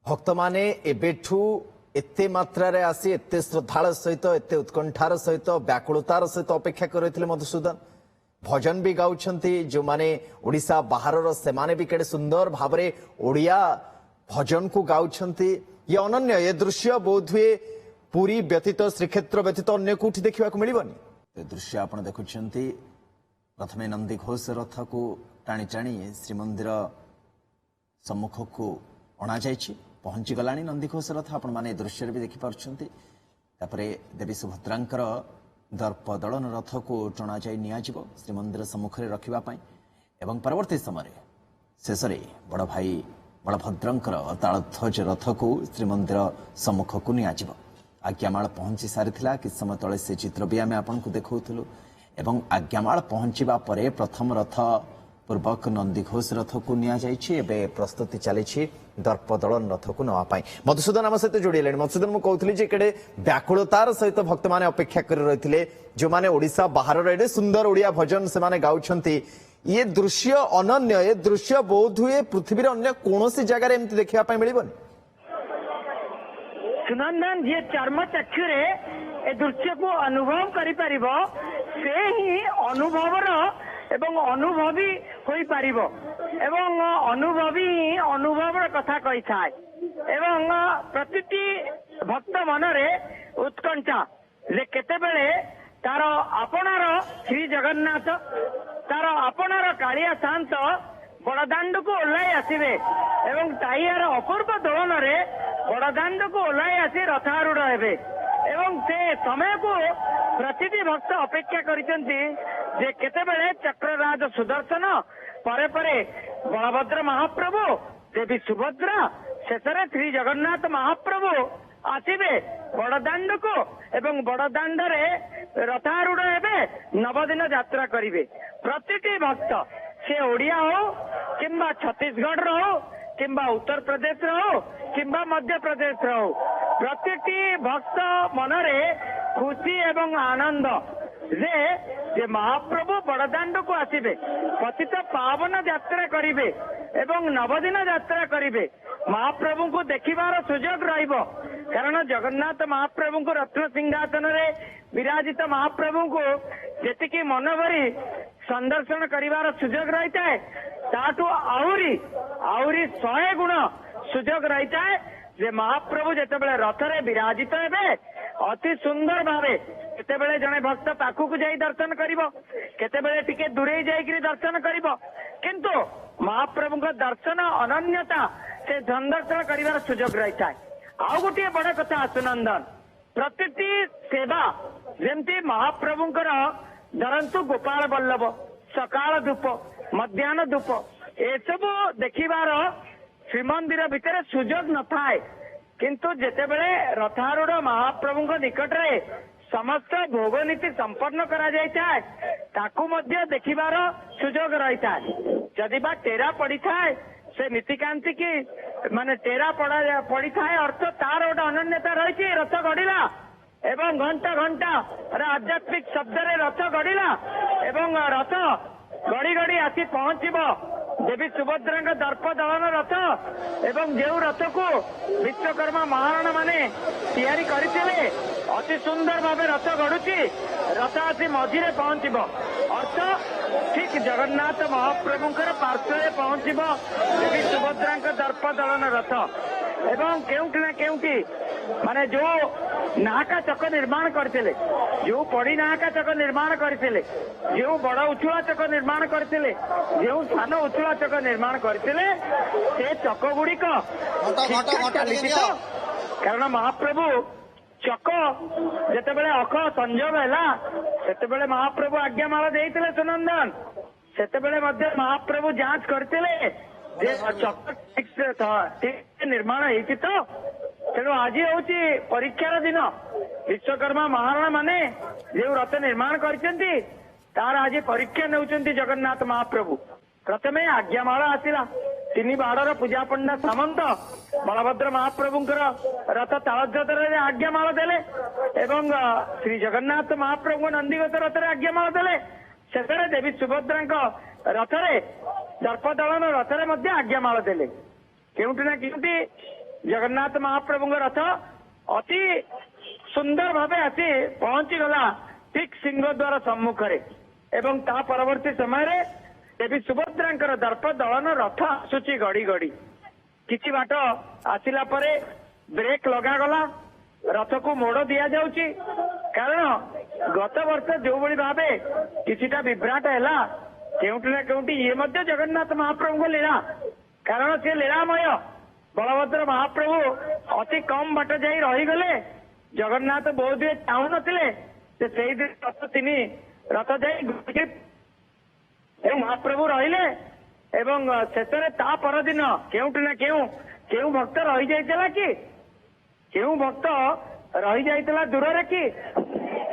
भक्त माने एबेठू एते मात्रा आसी एते श्रद्धार सहित एते उत्कंठार सहित व्याकुलतार सहित अपेक्षा कर मधुसूदन भजन भी गाउछंती जो माने ओडिशा बाहर से भी केड़े सुंदर भाव ओडिया भजन को गाउछंती। ये अनन्य ये दृश्य बोध हुए पुरी व्यतीत श्रीक्षेत्र व्यतीत अन्य कोठी देखा मिलबनी। ये दृश्य आप देखुंट प्रथम नंदी घोष रथ को टाणी टाणी श्रीमंदिर सम्मुख को अणा जाइए पहुंची गलानी नंदी घोष रथ आपण माने दृश्य भी देखिपुंटे देवी सुभद्रांकर दर्प दलन रथ को टणा जाई नियाजिब श्रीमंदिर सम्मुख में रखापी एवं परवर्ती समय शेष बड़ भाई बलभद्रंकर तालध्वज रथ को श्रीमंदिर सम्मुख को नियाजिब आज्ञामाल पहुंची सारी किस समय तले से चित्र भी आम आपको देखुलु एवं आज्ञामाल पहुंचवा परे प्रथम रथ पूर्वक नंदी घोष रथ को नियाଯାଇଛି प्रस्तुति चली दर्प दलन रथ को नवाई। मधुसूदन आम सहित जोड़ी मधुसूदन मुझे कहती जे व्याकुलतार सहित भक्त मैंने अपेक्षा कर रही जो मैंने ओडिशा बाहर एडे सुंदर ओडिया भजन से माने गाउछंती। ये दृश्य अनन्य ये दृश्य बोध हुए पृथ्वी अन्य कौन सी जगह एमती देखा मिलबनी। सुनंदन जी चर्म चक्षुरे ए दृश्य को अनुभव करिपारिबो से ही अनुभवर एवं अनुभवी होई पारिबो एवं अनुभवी अनुभवर कथा कही थाए एवं प्रतिटी भक्त मनरे उत्कंठा जे केतेबेले तार आपणार श्री जगन्नाथ तार आपणार कालिया शांत बड़दाण्ड को ओह्लाई आसवे एवं ताइयार अपूर्व दोलन बड़दाण्ड को ओह्लाई आसी रथारूढ़ हेबे एवं से समय को प्रतिटी भक्त अपेक्षा करिसेंती जे केतेबेले चक्रराज सुदर्शन परे परे बलभद्र महाप्रभु देवी सुभद्रा शेषरे श्री जगन्नाथ महाप्रभु आसवे बड़दाण्ड को एवं बड़दाण्ड रथारूढ़ हेबे नवदिन यात्रा करिवे। प्रतिटी भक्त से ओडिया हो किंबा छत्तीसगढ़ हो किंबा उत्तर प्रदेश हो किंबा मध्य प्रदेश हो प्रतिटी भक्त मनरे खुशी एवं आनंद जे महाप्रभु बड़दाण्ड को आसवे पतित पावन यात्रा करिवे एवं नवदिन यात्रा करिवे महाप्रभु को देखिबार सुजोग रहिबो कारण जगन्नाथ महाप्रभु को रत्न सिंहासन रे विराजित महाप्रभु को जेतिकी मन भरी संदर्शन करिवार सुजोग रही है ताठू आहुरी 100 गुण सुजोग रही है जे महाप्रभु जेतेबेले रथरे विराजित हेबे अति सुंदर भावे केतेबेले जने भक्त पाखु जाई दर्शन करिवो केतेबेले टिके दूरे जाई दर्शन करिवो किंतु महाप्रभु को दर्शन अनन्यता से दर्शन करिवार सुजोग रही है। आउ गोटे बड़ कथा सुनंदन प्रतिटी सेवा जेमती महाप्रभुंकर धरंतु गोपाल बल्लभ सकाळ धूप मध्याह्न धूप एसबू देखिबार श्रीमंदिर भितर सुजोग न थाए किंतु जेतेबेले रथारूढ़ महाप्रभु निकट रे समस्त भोग नीति संपन्न करा जाय ताकू मध्य देखिबार सुजोग रही था जदि बा टेरा पड़ी थाए से नीतिकांति की माने टेरा पड़ी थाए अर्थ तार गोटे अनन्यता रही रथ गढ़िला एवं घंटा घंटा आध्यात्मिक शब्द रे रथ गढ़िला एवं रथ गड़ी गड़ी आसी पहुंचब देवी सुभद्रा दर्प दलन रथ एवं जो रथ को विश्वकर्मा महाराणा माने तैयारी करथिले अति सुंदर भावे रथ गढ़ुची रथ आसी मझिरे पहुंचब अर्थ ठीक जगन्नाथ महाप्रभुंकर पार्श्वे पहुंचब देवी सुभद्रा दर्प दलन रथ एवं केउठी ना केउठी माने जो नाहका चक निर्माण करथिले जो पड़ी नाहका चक निर्माण करथिले जो बड़ उछुआ चक निर्माण करथिले जो सान उछुआ चक निर्माण करथिले से चक गुड़िक कारण महाप्रभु चक जेतेबेले अख संजोग है सेतेबेले महाप्रभु आज्ञामाला देइथिले सुनंदन सेतेबेले मध्य महाप्रभु जांच करथिले जे चक ठीक निर्माण हेछि तो तेणु आज हूँ परीक्षार दिन विश्वकर्मा महाराणा माने जो रथ निर्माण करछंती तार आज परीक्षा नेउछंती जगन्नाथ महाप्रभु प्रथमे आज्ञामाला आसिला तीन बाड़र पूजा पंडा सामंत बलभद्र महाप्रभुंकर रथ तालध्वज आज्ञामाला देले एवं श्री जगन्नाथ महाप्रभु नंदीघोष रथरे आज्ञामाला देले शेषरे देवी सुभद्रा रथरे दर्प दलन रथरे आज्ञामाला देले केउठी ना केउठी ଜଗନ୍ନାଥ ମହାପ୍ରଭୁଙ୍କ ରଥ ଅତି ସୁନ୍ଦର ଭାବେ ଆସି ପହଞ୍ଚିଗଲା ଠିକ ସିଂହଦ୍ୱାର ସମ୍ମୁଖରେ ଏବଂ ତା ପରବର୍ତ୍ତୀ ସମୟରେ ଦେବୀ ସୁଭଦ୍ରାଙ୍କର ଦର୍ପ ଦଳନ ରଥ ଆସୁଛି ଗଡି ଗଡି। କିଛି ବାଟ ଆସିଲା ପରେ ବ୍ରେକ୍ ଲଗାଗଲା, ରଥକୁ ମୋଡ ଦିଆଯାଉଛି। କାରଣ ଗତ ବର୍ଷ ଯୋଉଭଳି ଭାବେ କିଛିଟା ବିଭ୍ରାଟ ହେଲା, କେଉଁଠି ନା କେଉଁଠି ଇଏ ମଧ୍ୟ ଜଗନ୍ନାଥ ମହାପ୍ରଭୁଙ୍କ ଲୀଳା, କାରଣ ସେ ଲୀଳାମୟ। ବଳଭଦ୍ର ମହାପ୍ରଭୁ ଅତି କମ ବାଟ ଯାଇ ରହିଗଲେ, ଜଗନ୍ନାଥ ବୋଧହୁଏ ଚାହୁଁନଥିଲେ ସେ ସେଇଦିନ ରଥ ଯାଇ ମହାପ୍ରଭୁ ରହିଲେ ଏବଂ ଶେଷରେ ତା ପରଦିନ କେଉଁଠି ନା କେଉଁ ଭକ୍ତ ରହିଯାଇଥିଲା କି, କେଉଁ ଭକ୍ତ ରହିଯାଇଥିଲା ଦୂରରେ କି,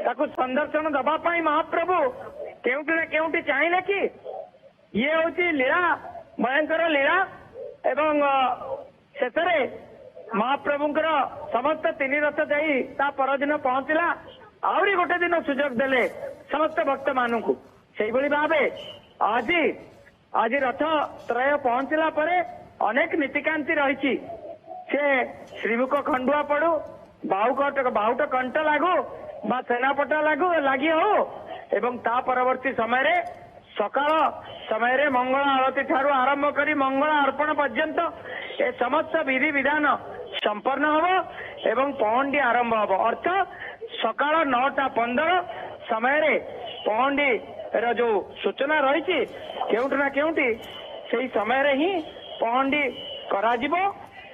ତାକୁ ସନ୍ଦର୍ଶନ ଦବା ପାଇଁ ମହାପ୍ରଭୁ କେଉଁଠି ନା କେଉଁଠି ଚାହିଁଲେ କି? ଇଏ ହଉଛି ଲୀଳା, ଭୟଙ୍କର ଲୀଳା। ଏବଂ ଶେଷରେ ମହାପ୍ରଭୁଙ୍କର ସମସ୍ତ ତିନି ରଥ ଯାଇ ତା ପରଦିନ ପହଞ୍ଚିଲା। ଆହୁରି ଗୋଟେ ଦିନ ସୁଯୋଗ ଦେଲେ ସମସ୍ତ ଭକ୍ତ ମାନଙ୍କୁ। ସେଇଭଳି ଭାବେ ଆଜି ରଥ ତ୍ରୟ ପହଞ୍ଚିଲା ପରେ ଅନେକ ନୀତିକାନ୍ତି ରହିଛି। ସେ ଶ୍ରୀମୁଖ ଖଣ୍ଡୁଆ ପଡୁ, ବାହୁଟ କଣ୍ଟ ଲାଗୁ ବା ସେନାପଟା ଲାଗି ହଉ ଏବଂ ତା ପରବର୍ତ୍ତୀ ସମୟରେ ସକାଳ ସମୟରେ ମଙ୍ଗଳ ଆଳତି ଠାରୁ ଆରମ୍ଭ କରି ମଙ୍ଗଳ ଅର୍ପଣ ପର୍ଯ୍ୟନ୍ତ ଏ ସମସ୍ତ ବିଧି ବିଧାନ ସମ୍ପନ୍ନ ହବ ଏବଂ ପହଣ୍ଡି ଆରମ୍ଭ ହବ। ଅର୍ଥ ସକାଳ 9:15 ସମୟରେ ପହଣ୍ଡିର ଯୋଉ ସୂଚନା ରହିଛି, କେଉଁଠି ନା କେଉଁଠି ସେଇ ସମୟରେ ହିଁ ପହଣ୍ଡି କରାଯିବ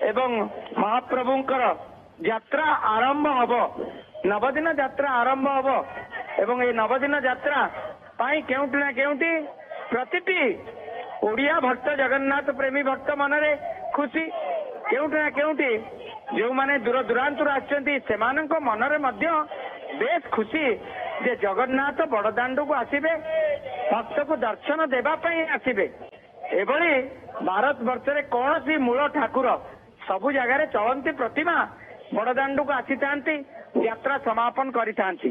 ଏବଂ ମହାପ୍ରଭୁଙ୍କର ଯାତ୍ରା ଆରମ୍ଭ ହବ, ନବଦିନ ଯାତ୍ରା ଆରମ୍ଭ ହବ। ଏବଂ এই ନବଦିନ ଯାତ୍ରା ପାଇଁ କେଉଁଠି ନା କେଉଁଠି ପ୍ରତିଟି ଓଡିଆ ଭକ୍ତ, ଜଗନ୍ନାଥ ପ୍ରେମୀ ଭକ୍ତ ମନରେ ଖୁସି। କେଉଁଠି ନା କେଉଁଠି ଯେଉଁମାନେ ଦୂର ଦୂରାନ୍ତରୁ ଆସିଛନ୍ତି ସେମାନଙ୍କ ମନରେ ମଧ୍ୟ ବେଶ ଖୁସି ଯେ ଜଗନ୍ନାଥ ବଡଦାଣ୍ଡକୁ ଆସିବେ, ଭକ୍ତକୁ ଦର୍ଶନ ଦେବା ପାଇଁ ଆସିବେ। ଏଭଳି ଭାରତ ବର୍ଷରେ କୌଣସି ମୂଳ ଠାକୁର, ସବୁ ଜାଗାରେ ଚଳନ୍ତି ପ୍ରତିମା ବଡଦାଣ୍ଡକୁ ଆସିଥାନ୍ତି, ଯାତ୍ରା ସମାପନ କରିଥାନ୍ତି।